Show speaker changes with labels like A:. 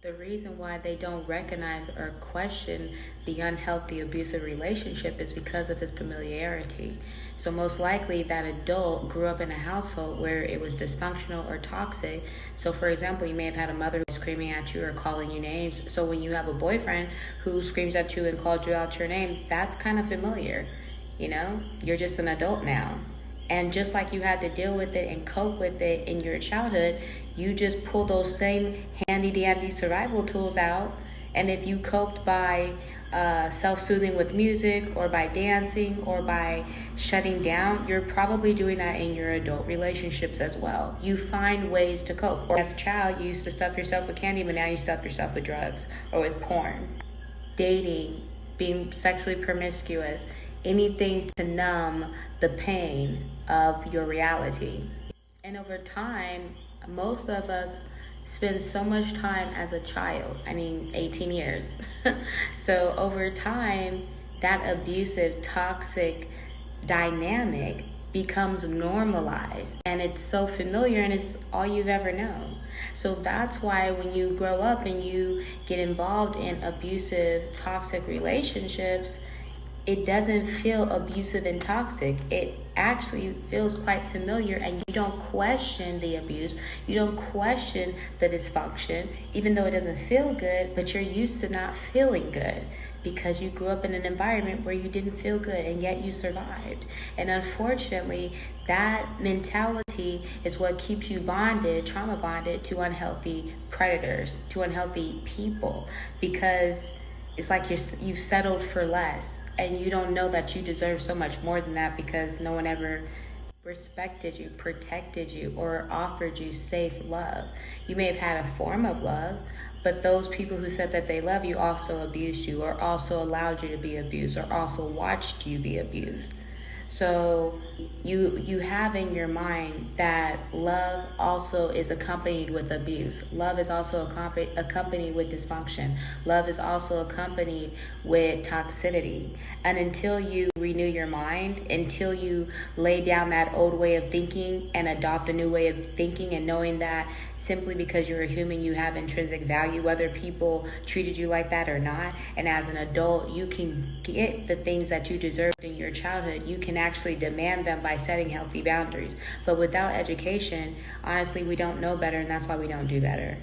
A: The reason why they don't recognize or question the unhealthy abusive relationship is because of his familiarity. So most likely that adult grew up in a household where it was dysfunctional or toxic. So for example, you may have had a mother screaming at you or calling you names. So when you have a boyfriend who screams at you and calls you out your name, that's kind of familiar. You're just an adult now. And just like you had to deal with it and cope with it in your childhood, you just pull those same handy dandy survival tools out. And if you coped by self-soothing with music or by dancing or by shutting down, you're probably doing that in your adult relationships as well. You find ways to cope. Or as a child, you used to stuff yourself with candy, but now you stuff yourself with drugs or with porn. Dating, being sexually promiscuous, anything to numb the pain of your reality. And over time, most of us spend so much time as a child. 18 years. So over time, that abusive, toxic dynamic becomes normalized and it's so familiar and it's all you've ever known. So that's why when you grow up and you get involved in abusive, toxic relationships, it doesn't feel abusive and toxic. It actually feels quite familiar, and you don't question the abuse. You don't question the dysfunction, even though it doesn't feel good, but you're used to not feeling good because you grew up in an environment where you didn't feel good and yet you survived. And unfortunately, that mentality is what keeps you bonded, trauma bonded to unhealthy predators, to unhealthy people, because it's like you've settled for less and you don't know that you deserve so much more than that because no one ever respected you, protected you, or offered you safe love. You may have had a form of love, but those people who said that they love you also abused you, or also allowed you to be abused, or also watched you be abused. So you have in your mind that love also is accompanied with abuse. Love is also accompanied with dysfunction. Love is also accompanied with toxicity. And until you renew your mind, until you lay down that old way of thinking and adopt a new way of thinking, and knowing that simply because you're a human, you have intrinsic value, whether people treated you like that or not. And as an adult, you can get the things that you deserved in your childhood. You can actually demand them by setting healthy boundaries. But without education, honestly, we don't know better, and that's why we don't do better.